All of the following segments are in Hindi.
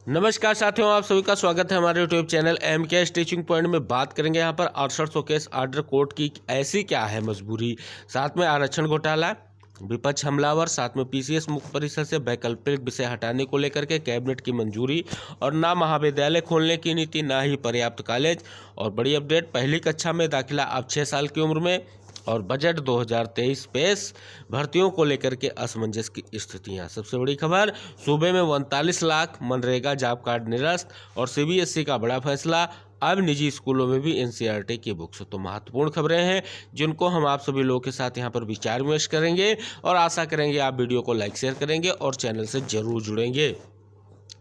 नमस्कार साथियों, आप सभी का स्वागत है हमारे यूट्यूब चैनल एम के स्टिचिंग पॉइंट में। बात करेंगे यहाँ पर 6800 केस आर्डर कोर्ट की ऐसी क्या है मजबूरी, साथ में आरक्षण घोटाला, विपक्ष हमलावर, साथ में पीसीएस मुक्त परिसर से वैकल्पिक विषय हटाने को लेकर के कैबिनेट की मंजूरी, और ना महाविद्यालय खोलने की नीति, ना ही पर्याप्त कॉलेज। और बड़ी अपडेट, पहली कक्षा में दाखिला अब 6 साल की उम्र में। और बजट 2023 पेश, भर्तियों को लेकर के असमंजस की स्थितियां। सबसे बड़ी खबर, सूबे में 39 लाख मनरेगा जॉब कार्ड निरस्त। और सीबीएसई का बड़ा फैसला, अब निजी स्कूलों में भी एनसीईआरटी की बुक्स। तो महत्वपूर्ण खबरें हैं जिनको हम आप सभी लोगों के साथ यहाँ पर विचार विमर्श करेंगे, और आशा करेंगे आप वीडियो को लाइक शेयर करेंगे और चैनल से जरूर जुड़ेंगे।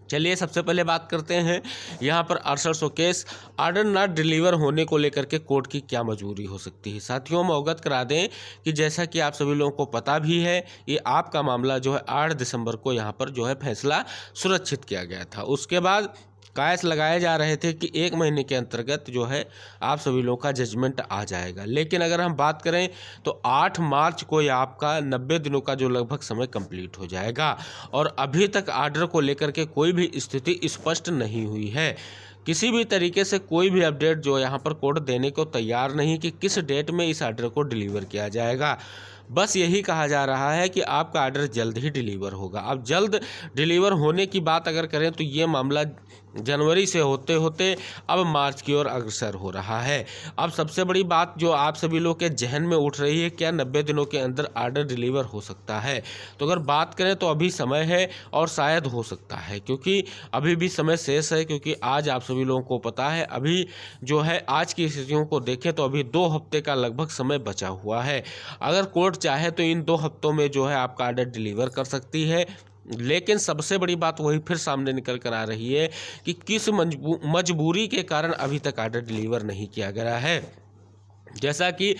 चलिए सबसे पहले बात करते हैं यहाँ पर 6800 केस आर्डर ना डिलीवर होने को लेकर के कोर्ट की क्या मजबूरी हो सकती है। साथियों, हम अवगत करा दें कि जैसा कि आप सभी लोगों को पता भी है, ये आपका मामला जो है 8 दिसंबर को यहाँ पर जो है फैसला सुरक्षित किया गया था। उसके बाद कयास लगाए जा रहे थे कि 1 महीने के अंतर्गत जो है आप सभी लोगों का जजमेंट आ जाएगा। लेकिन अगर हम बात करें तो 8 मार्च को ये आपका 90 दिनों का जो लगभग समय कंप्लीट हो जाएगा, और अभी तक आर्डर को लेकर के कोई भी स्थिति स्पष्ट नहीं हुई है। किसी भी तरीके से कोई भी अपडेट जो यहाँ पर कोर्ट देने को तैयार नहीं कि किस डेट में इस आर्डर को डिलीवर किया जाएगा। बस यही कहा जा रहा है कि आपका आर्डर जल्द ही डिलीवर होगा। अब जल्द डिलीवर होने की बात अगर करें तो ये मामला जनवरी से होते होते अब मार्च की ओर अग्रसर हो रहा है। अब सबसे बड़ी बात जो आप सभी लोग के जहन में उठ रही है, क्या 90 दिनों के अंदर आर्डर डिलीवर हो सकता है? तो अगर बात करें तो अभी समय है और शायद हो सकता है, क्योंकि अभी भी समय शेष है। क्योंकि आज आप सभी लोगों को पता है, अभी जो है आज की स्थितियों को देखें तो अभी 2 हफ्ते का लगभग समय बचा हुआ है। अगर कोर्ट चाहे तो इन 2 हफ्तों में जो है आपका आर्डर डिलीवर कर सकती है। लेकिन सबसे बड़ी बात वही फिर सामने निकल कर आ रही है कि किस मजबूरी के कारण अभी तक आर्डर डिलीवर नहीं किया गया है। जैसा कि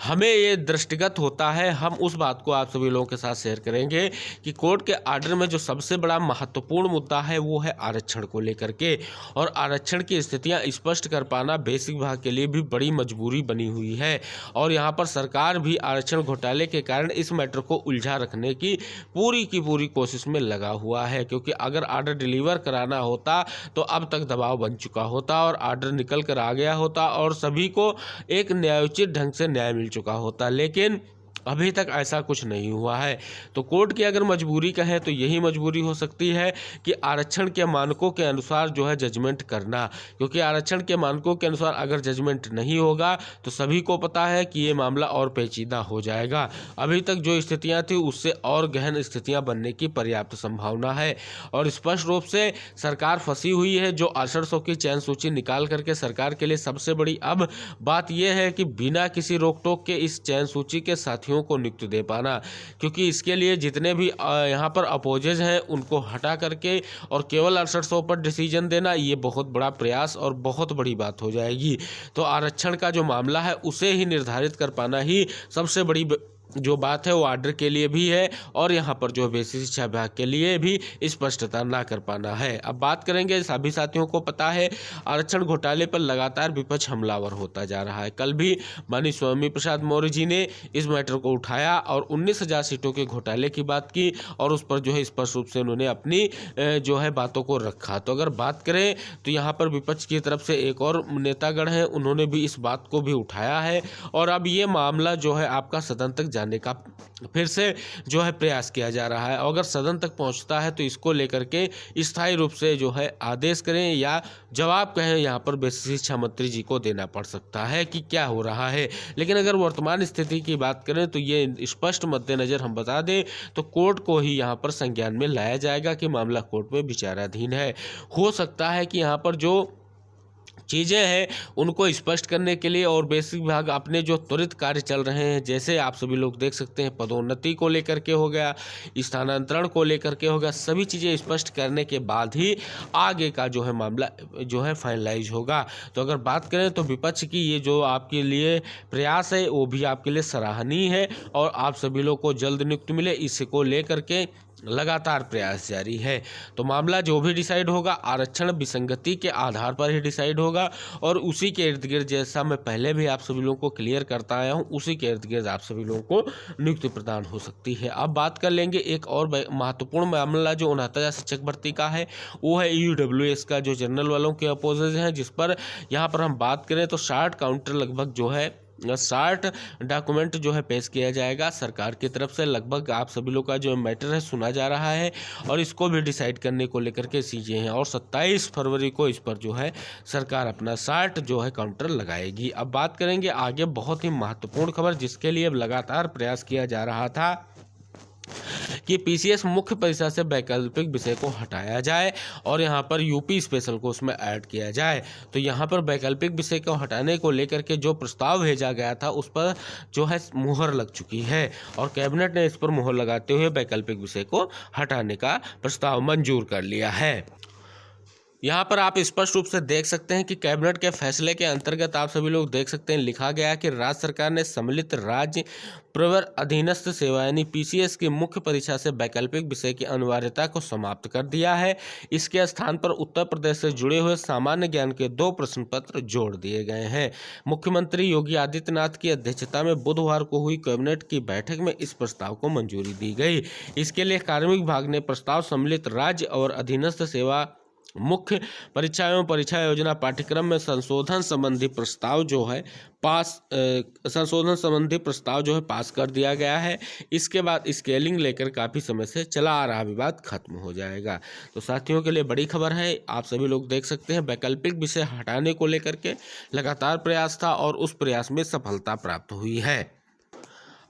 हमें ये दृष्टिगत होता है, हम उस बात को आप सभी लोगों के साथ शेयर करेंगे कि कोर्ट के आर्डर में जो सबसे बड़ा महत्वपूर्ण मुद्दा है वो है आरक्षण को लेकर के। और आरक्षण की स्थितियां स्पष्ट कर पाना बेसिक विभाग के लिए भी बड़ी मजबूरी बनी हुई है। और यहाँ पर सरकार भी आरक्षण घोटाले के कारण इस मैटर को उलझा रखने की पूरी कोशिश में लगा हुआ है। क्योंकि अगर आर्डर डिलीवर कराना होता तो अब तक दबाव बन चुका होता और आर्डर निकल कर आ गया होता और सभी को एक न्यायोचित ढंग से न्याय मिल चुका होता। लेकिन अभी तक ऐसा कुछ नहीं हुआ है। तो कोर्ट की अगर मजबूरी कहें तो यही मजबूरी हो सकती है कि आरक्षण के मानकों के अनुसार जो है जजमेंट करना। क्योंकि आरक्षण के मानकों के अनुसार अगर जजमेंट नहीं होगा तो सभी को पता है कि ये मामला और पेचीदा हो जाएगा। अभी तक जो स्थितियां थी उससे और गहन स्थितियां बनने की पर्याप्त संभावना है। और स्पष्ट रूप से सरकार फंसी हुई है। जो 6800 की चयन सूची निकाल करके सरकार के लिए सबसे बड़ी अब बात यह है कि बिना किसी रोक टोक के इस चयन सूची के साथियों को नियुक्ति दे पाना। क्योंकि इसके लिए जितने भी यहाँ पर अपोजेज हैं उनको हटा करके और केवल 6800 पर डिसीजन देना, ये बहुत बड़ा प्रयास और बहुत बड़ी बात हो जाएगी। तो आरक्षण का जो मामला है उसे ही निर्धारित कर पाना ही सबसे बड़ी जो बात है वो आर्डर के लिए भी है, और यहाँ पर जो बेसिक शिक्षा विभाग के लिए भी स्पष्टता ना कर पाना है। अब बात करेंगे, सभी साथियों को पता है आरक्षण घोटाले पर लगातार विपक्ष हमलावर होता जा रहा है। कल भी माननीय स्वामी प्रसाद मौर्य जी ने इस मैटर को उठाया और 19,000 सीटों के घोटाले की बात की, और उस पर जो है स्पष्ट रूप से उन्होंने अपनी जो है बातों को रखा। तो अगर बात करें तो यहाँ पर विपक्ष की तरफ से एक और नेतागण है, उन्होंने भी इस बात को भी उठाया है। और अब ये मामला जो है आपका सदन तक जाने का फिर से जो है प्रयास किया जा रहा है। अगर सदन तक पहुंचता है तो इसको लेकर के स्थायी रूप से जो है आदेश करें या जवाब कहें, यहाँ पर बेसिक शिक्षा मंत्री जी को देना पड़ सकता है कि क्या हो रहा है। लेकिन अगर वर्तमान स्थिति की बात करें तो ये स्पष्ट मद्देनजर हम बता दें तो कोर्ट को ही यहाँ पर संज्ञान में लाया जाएगा कि मामला कोर्ट में विचाराधीन है। हो सकता है कि यहाँ पर जो चीज़ें हैं उनको स्पष्ट करने के लिए और बेसिक विभाग अपने जो त्वरित कार्य चल रहे हैं, जैसे आप सभी लोग देख सकते हैं पदोन्नति को लेकर के हो गया, स्थानांतरण को लेकर के हो गया, सभी चीज़ें स्पष्ट करने के बाद ही आगे का जो है मामला जो है फाइनलाइज होगा। तो अगर बात करें तो विपक्ष की ये जो आपके लिए प्रयास है वो भी आपके लिए सराहनीय है, और आप सभी लोग को जल्द नियुक्ति मिले इसको लेकर के लगातार प्रयास जारी है। तो मामला जो भी डिसाइड होगा आरक्षण विसंगति के आधार पर ही डिसाइड होगा और उसी के इर्द गिर्द, जैसा मैं पहले भी आप सभी लोगों को क्लियर करता आया हूं, उसी के इर्द गिर्द आप सभी लोगों को नियुक्ति प्रदान हो सकती है। अब बात कर लेंगे एक और महत्वपूर्ण मामला जो 69,000 शिक्षक भर्ती का है, वो है EWS का, जो जनरल वालों के अपोजिट है, जिस पर यहाँ पर हम बात करें तो 60 काउंटर लगभग जो है 60 डॉक्यूमेंट जो है पेश किया जाएगा सरकार की तरफ से। लगभग आप सभी लोग का जो मैटर है सुना जा रहा है और इसको भी डिसाइड करने को लेकर के चीज़ें हैं और 27 फरवरी को इस पर जो है सरकार अपना 60 जो है काउंटर लगाएगी। अब बात करेंगे आगे बहुत ही महत्वपूर्ण खबर जिसके लिए लगातार प्रयास किया जा रहा था कि PCS मुख्य परीक्षा से वैकल्पिक विषय को हटाया जाए और यहाँ पर यूपी स्पेशल को उसमें ऐड किया जाए। तो यहाँ पर वैकल्पिक विषय को हटाने को लेकर के जो प्रस्ताव भेजा गया था उस पर जो है मुहर लग चुकी है और कैबिनेट ने इस पर मुहर लगाते हुए वैकल्पिक विषय को हटाने का प्रस्ताव मंजूर कर लिया है। यहाँ पर आप स्पष्ट रूप से देख सकते हैं कि कैबिनेट के फैसले के अंतर्गत आप सभी लोग देख सकते हैं लिखा गया कि राज्य सरकार ने सम्मिलित राज्य प्रवर अधीनस्थ सेवा यानी PCS की मुख्य परीक्षा से वैकल्पिक विषय की अनिवार्यता को समाप्त कर दिया है। इसके स्थान पर उत्तर प्रदेश से जुड़े हुए सामान्य ज्ञान के 2 प्रश्न पत्र जोड़ दिए गए हैं। मुख्यमंत्री योगी आदित्यनाथ की अध्यक्षता में बुधवार को हुई कैबिनेट की बैठक में इस प्रस्ताव को मंजूरी दी गई। इसके लिए कार्मिक विभाग ने प्रस्ताव सम्मिलित राज्य और अधीनस्थ सेवा मुख्य परीक्षा एवं परीक्षा योजना पाठ्यक्रम में संशोधन संबंधी प्रस्ताव जो है पास कर दिया गया है। इसके बाद स्केलिंग लेकर काफ़ी समय से चला आ रहा विवाद खत्म हो जाएगा। तो साथियों के लिए बड़ी खबर है, आप सभी लोग देख सकते हैं वैकल्पिक विषय हटाने को लेकर के लगातार प्रयास था और उस प्रयास में सफलता प्राप्त हुई है।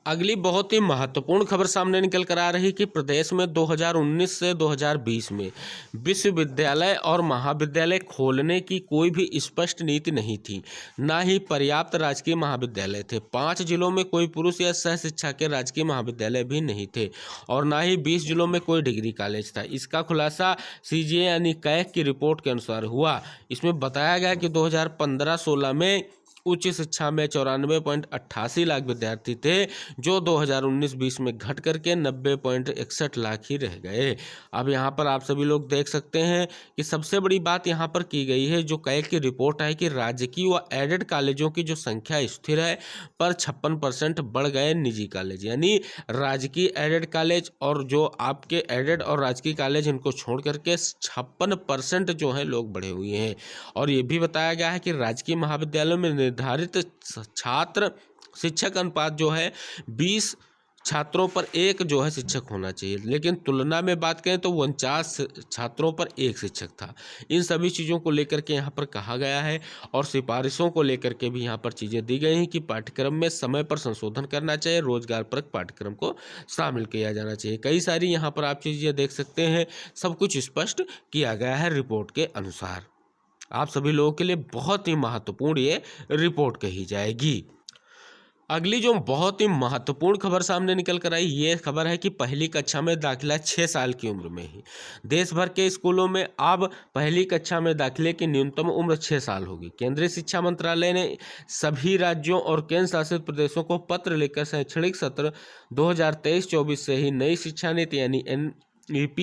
अगली बहुत ही महत्वपूर्ण खबर सामने निकल कर आ रही कि प्रदेश में 2019 से 2020 में विश्वविद्यालय और महाविद्यालय खोलने की कोई भी स्पष्ट नीति नहीं थी, ना ही पर्याप्त राजकीय महाविद्यालय थे। 5 जिलों में कोई पुरुष या सह शिक्षा के राजकीय महाविद्यालय भी नहीं थे और ना ही 20 जिलों में कोई डिग्री कॉलेज था। इसका खुलासा CGA यानी कैग की रिपोर्ट के अनुसार हुआ। इसमें बताया गया कि 2015-16 में उच्च शिक्षा में 94.88 लाख विद्यार्थी थे, जो 2019-20 में घट करके 90.61 लाख ही रह गए। अब यहाँ पर आप सभी लोग देख सकते हैं कि सबसे बड़ी बात यहाँ पर की गई है, जो कैग की रिपोर्ट है कि राजकीय व एडेड कॉलेजों की जो संख्या स्थिर है पर 56% बढ़ गए निजी कॉलेज, यानी राजकीय एडेड कॉलेज और जो आपके एडेड और राजकीय कॉलेज इनको छोड़ करके 56% जो है लोग बढ़े हुए हैं। और ये भी बताया गया है कि राजकीय महाविद्यालयों में निर्धारित छात्र शिक्षक अनुपात जो है 20 छात्रों पर 1 जो है शिक्षक होना चाहिए, लेकिन तुलना में बात करें तो 49 छात्रों पर 1 शिक्षक था। इन सभी चीज़ों को लेकर के यहाँ पर कहा गया है और सिफारिशों को लेकर के भी यहाँ पर चीज़ें दी गई हैं कि पाठ्यक्रम में समय पर संशोधन करना चाहिए, रोजगारपरक पाठ्यक्रम को शामिल किया जाना चाहिए। कई सारी यहाँ पर आप चीज़ें देख सकते हैं, सब कुछ स्पष्ट किया गया है रिपोर्ट के अनुसार। आप सभी लोगों के लिए बहुत ही महत्वपूर्ण ये रिपोर्ट कही जाएगी। अगली जो बहुत ही महत्वपूर्ण खबर सामने निकल कर आई, ये खबर है कि पहली कक्षा में दाखिला 6 साल की उम्र में ही। देश भर के स्कूलों में अब पहली कक्षा में दाखिले की न्यूनतम उम्र 6 साल होगी। केंद्रीय शिक्षा मंत्रालय ने सभी राज्यों और केंद्र शासित प्रदेशों को पत्र लिखकर शैक्षणिक सत्र 2023-24 से ही नई शिक्षा नीति यानी NEP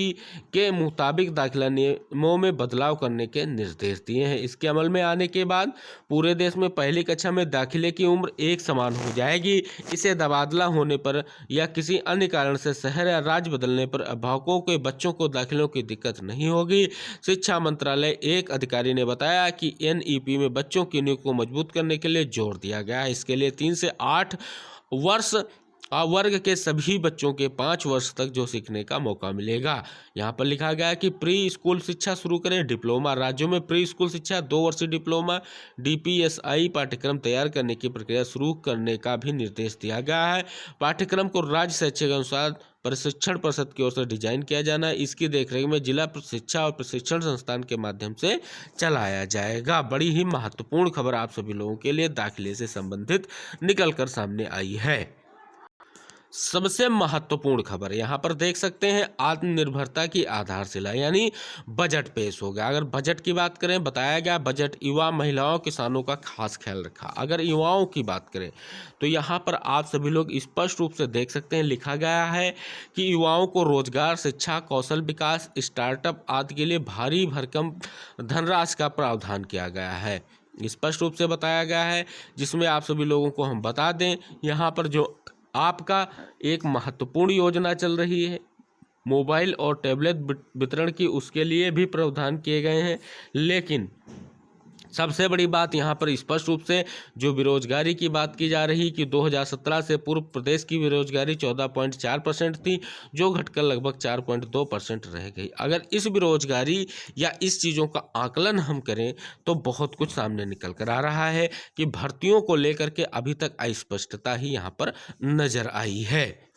के मुताबिक दाखिला नियमों में बदलाव करने के निर्देश दिए हैं। इसके अमल में आने के बाद पूरे देश में पहली कक्षा में दाखिले की उम्र एक समान हो जाएगी। इसे तबादला होने पर या किसी अन्य कारण से शहर या राज्य बदलने पर अभिभावकों के बच्चों को दाखिलों की दिक्कत नहीं होगी। शिक्षा मंत्रालय एक अधिकारी ने बताया कि NEP में बच्चों की नियुक्ति को मजबूत करने के लिए जोर दिया गया है। इसके लिए 3 से 8 वर्ष वर्ग के सभी बच्चों के 5 वर्ष तक जो सीखने का मौका मिलेगा। यहाँ पर लिखा गया है कि प्री स्कूल शिक्षा शुरू करें। डिप्लोमा राज्यों में प्री स्कूल शिक्षा 2 वर्षीय डिप्लोमा DPSI पाठ्यक्रम तैयार करने की प्रक्रिया शुरू करने का भी निर्देश दिया गया है। पाठ्यक्रम को राज्य शैक्षिक अनुसार प्रशिक्षण परिषद की ओर से डिजाइन किया जाना है। इसकी देखरेख में जिला शिक्षा और प्रशिक्षण संस्थान के माध्यम से चलाया जाएगा। बड़ी ही महत्वपूर्ण खबर आप सभी लोगों के लिए दाखिले से संबंधित निकल कर सामने आई है। सबसे महत्वपूर्ण खबर यहाँ पर देख सकते हैं, आत्मनिर्भरता की आधारशिला यानी बजट पेश हो गया। अगर बजट की बात करें, बताया गया बजट युवा, महिलाओं, किसानों का खास ख्याल रखा। अगर युवाओं की बात करें तो यहाँ पर आप सभी लोग स्पष्ट रूप से देख सकते हैं, लिखा गया है कि युवाओं को रोजगार, शिक्षा, कौशल विकास, स्टार्टअप आदि के लिए भारी भरकम धनराशि का प्रावधान किया गया है। स्पष्ट रूप से बताया गया है, जिसमें आप सभी लोगों को हम बता दें, यहाँ पर जो आपका एक महत्वपूर्ण योजना चल रही है मोबाइल और टैबलेट वितरण की, उसके लिए भी प्रावधान किए गए हैं। लेकिन सबसे बड़ी बात यहाँ पर स्पष्ट रूप से जो बेरोजगारी की बात की जा रही कि 2017 से पूर्व प्रदेश की बेरोजगारी 14.4% थी, जो घटकर लगभग 4.2% रह गई। अगर इस बेरोजगारी या इस चीज़ों का आकलन हम करें तो बहुत कुछ सामने निकल कर आ रहा है कि भर्तियों को लेकर के अभी तक अस्पष्टता ही यहाँ पर नजर आई है।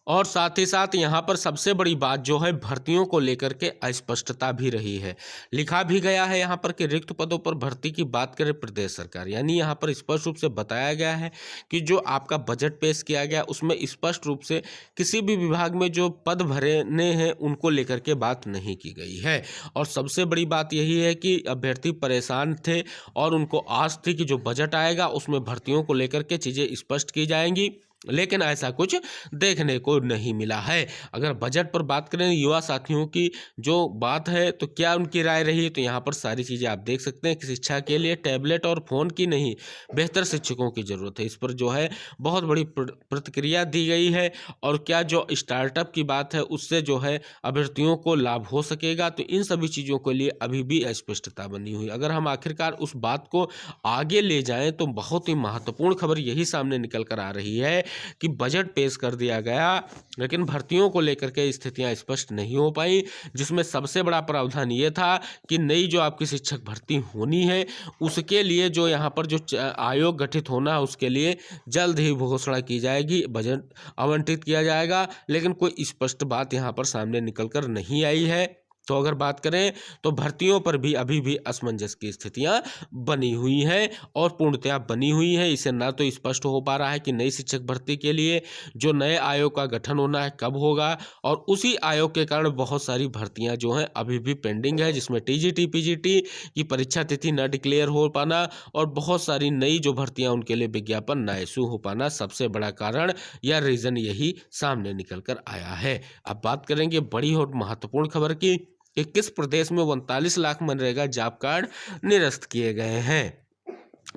और साथ ही साथ यहाँ पर सबसे बड़ी बात जो है भर्तियों को लेकर के अस्पष्टता भी रही है। लिखा भी गया है यहाँ पर कि रिक्त पदों पर भर्ती की बात करें प्रदेश सरकार, यानी यहाँ पर स्पष्ट रूप से बताया गया है कि जो आपका बजट पेश किया गया उसमें स्पष्ट रूप से किसी भी विभाग में जो पद भरने हैं उनको लेकर के बात नहीं की गई है। और सबसे बड़ी बात यही है कि अभ्यर्थी परेशान थे और उनको आस थी कि जो बजट आएगा उसमें भर्तियों को लेकर के चीज़ें स्पष्ट की जाएंगी, लेकिन ऐसा कुछ देखने को नहीं मिला है। अगर बजट पर बात करें युवा साथियों की जो बात है तो क्या उनकी राय रही, तो यहाँ पर सारी चीज़ें आप देख सकते हैं कि शिक्षा के लिए टैबलेट और फ़ोन की नहीं, बेहतर शिक्षकों की ज़रूरत है। इस पर जो है बहुत बड़ी प्रतिक्रिया दी गई है। और क्या जो स्टार्टअप की बात है उससे जो है अभ्यर्थियों को लाभ हो सकेगा, तो इन सभी चीज़ों के लिए अभी भी अस्पष्टता बनी हुई। अगर हम आखिरकार उस बात को आगे ले जाएं तो बहुत ही महत्वपूर्ण खबर यही सामने निकल कर आ रही है कि बजट पेश कर दिया गया, लेकिन भर्तियों को लेकर के स्थितियां स्पष्ट नहीं हो पाई, जिसमें सबसे बड़ा प्रावधान ये था कि नई जो आपकी शिक्षक भर्ती होनी है उसके लिए जो यहाँ पर जो आयोग गठित होना है उसके लिए जल्द ही घोषणा की जाएगी, बजट आवंटित किया जाएगा। लेकिन कोई स्पष्ट बात यहाँ पर सामने निकल कर नहीं आई है। तो अगर बात करें तो भर्तियों पर भी अभी भी असमंजस की स्थितियां बनी हुई हैं और पूर्णतया बनी हुई है। इसे ना तो स्पष्ट हो पा रहा है कि नई शिक्षक भर्ती के लिए जो नए आयोग का गठन होना है कब होगा, और उसी आयोग के कारण बहुत सारी भर्तियां जो हैं अभी भी पेंडिंग है, जिसमें टीजीटी पीजीटी की परीक्षा तिथि न डिक्लेयर हो पाना और बहुत सारी नई जो भर्तियां उनके लिए विज्ञापन न इशू हो पाना, सबसे बड़ा कारण या रीजन यही सामने निकल कर आया है। अब बात करेंगे बड़ी और महत्वपूर्ण खबर की कि किस प्रदेश में 39 लाख मनरेगा जॉब कार्ड निरस्त किए गए हैं।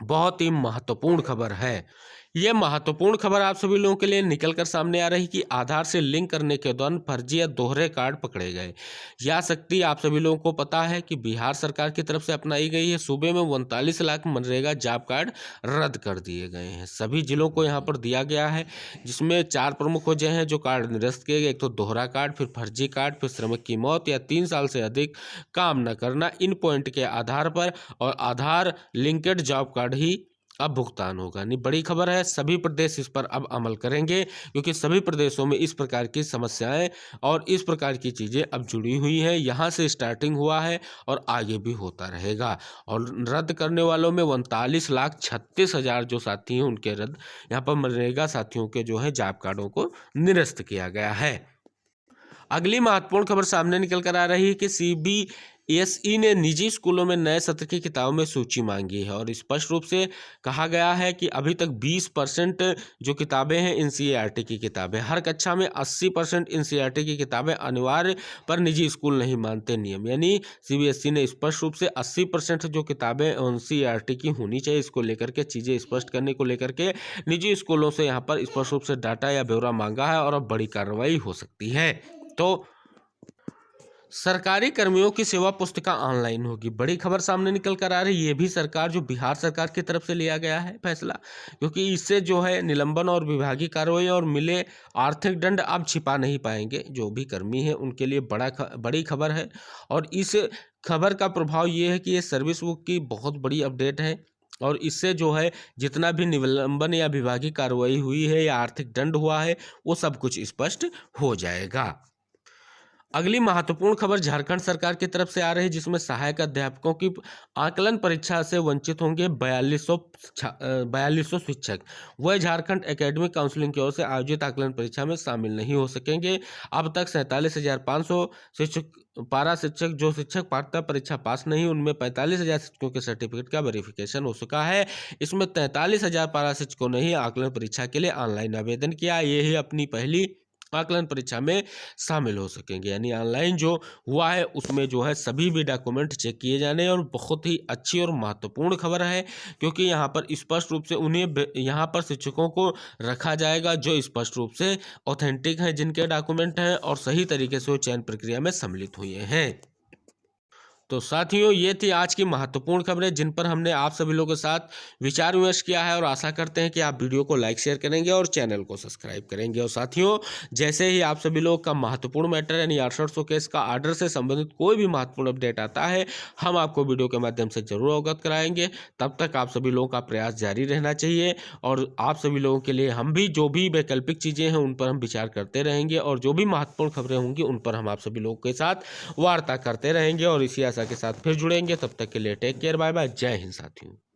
बहुत ही महत्वपूर्ण खबर है। यह महत्वपूर्ण खबर आप सभी लोगों के लिए निकल कर सामने आ रही कि आधार से लिंक करने के दौरान फर्जी या दोहरे कार्ड पकड़े गए। यह शक्ति आप सभी लोगों को पता है कि बिहार सरकार की तरफ से अपनाई गई है। सूबे में 39 लाख मनरेगा जॉब कार्ड रद्द कर दिए गए हैं। सभी जिलों को यहाँ पर दिया गया है, जिसमें 4 प्रमुख वजह हैं जो कार्ड निरस्त किए गए। एक तो दोहरा कार्ड, फिर फर्जी कार्ड, फिर श्रमिक की मौत या 3 साल से अधिक काम न करना। इन पॉइंट के आधार पर और आधार लिंकेड जॉब कार्ड ही अब भुगतान होगा। नहीं, बड़ी खबर है, सभी प्रदेश इस पर अब अमल करेंगे क्योंकि सभी प्रदेशों में इस प्रकार की समस्याएं और इस प्रकार की चीज़ें अब जुड़ी हुई हैं। यहाँ से स्टार्टिंग हुआ है और आगे भी होता रहेगा। और रद्द करने वालों में 39,36,000 जो साथी हैं उनके रद्द, यहाँ पर मनरेगा साथियों के जो है जॉब कार्डों को निरस्त किया गया है। अगली महत्वपूर्ण खबर सामने निकल कर आ रही है कि CBSE ने निजी स्कूलों में नए सत्र की किताबों में सूची मांगी है। और स्पष्ट रूप से कहा गया है कि अभी तक 20% जो किताबें हैं NCERT की किताबें, हर कक्षा में 80% NCERT की किताबें अनिवार्य, पर निजी स्कूल नहीं मानते नियम। यानी CBSE ने स्पष्ट रूप से 80% जो किताबें NCERT की होनी चाहिए इसको लेकर के चीज़ें स्पष्ट करने को लेकर के निजी स्कूलों से यहाँ पर स्पष्ट रूप से डाटा या ब्यौरा मांगा है और अब बड़ी कार्रवाई हो सकती है। तो सरकारी कर्मियों की सेवा पुस्तिका ऑनलाइन होगी। बड़ी खबर सामने निकल कर आ रही है। ये भी सरकार जो बिहार सरकार की तरफ से लिया गया है फैसला, क्योंकि इससे जो है निलंबन और विभागीय कार्रवाई और मिले आर्थिक दंड आप छिपा नहीं पाएंगे। जो भी कर्मी है उनके लिए बड़ी खबर है। और इस खबर का प्रभाव ये है कि ये सर्विस बुक की बहुत बड़ी अपडेट है और इससे जो है जितना भी निलंबन या विभागीय कार्रवाई हुई है या आर्थिक दंड हुआ है वो सब कुछ स्पष्ट हो जाएगा। अगली महत्वपूर्ण खबर झारखंड सरकार की तरफ से आ रही है, जिसमें सहायक अध्यापकों की आकलन परीक्षा से वंचित होंगे 4200 शिक्षक। वह झारखंड एकेडमिक काउंसिलिंग की ओर से आयोजित आकलन परीक्षा में शामिल नहीं हो सकेंगे। अब तक 47,500 शिक्षक पारा शिक्षक जो शिक्षक पात्रता परीक्षा पास नहीं, उनमें 45,000 शिक्षकों के सर्टिफिकेट का वेरिफिकेशन हो चुका है। इसमें 43,000 पारा शिक्षकों ने ही आकलन परीक्षा के लिए ऑनलाइन आवेदन किया। ये ही अपनी पहली आकलन परीक्षा में शामिल हो सकेंगे। यानी ऑनलाइन जो हुआ है उसमें जो है सभी भी डॉक्यूमेंट चेक किए जाने, और बहुत ही अच्छी और महत्वपूर्ण खबर है, क्योंकि यहाँ पर स्पष्ट रूप से उन्हें यहाँ पर शिक्षकों को रखा जाएगा जो स्पष्ट रूप से ऑथेंटिक हैं, जिनके डॉक्यूमेंट हैं और सही तरीके से वो चयन प्रक्रिया में सम्मिलित हुए हैं। तो साथियों, ये थी आज की महत्वपूर्ण खबरें जिन पर हमने आप सभी लोगों के साथ विचार विमर्श किया है, और आशा करते हैं कि आप वीडियो को लाइक शेयर करेंगे और चैनल को सब्सक्राइब करेंगे। और साथियों, जैसे ही आप सभी लोग का महत्वपूर्ण मैटर यानी 6800 केस का आर्डर से संबंधित कोई भी महत्वपूर्ण अपडेट आता है, हम आपको वीडियो के माध्यम से जरूर अवगत कराएंगे। तब तक आप सभी लोगों का प्रयास जारी रहना चाहिए, और आप सभी लोगों के लिए हम भी जो भी वैकल्पिक चीज़ें हैं उन पर हम विचार करते रहेंगे, और जो भी महत्वपूर्ण खबरें होंगी उन पर हम आप सभी लोगों के साथ वार्ता करते रहेंगे। और इसी के साथ फिर जुड़ेंगे। तब तक के लिए टेक केयर, बाय बाय, जय हिंद साथियों।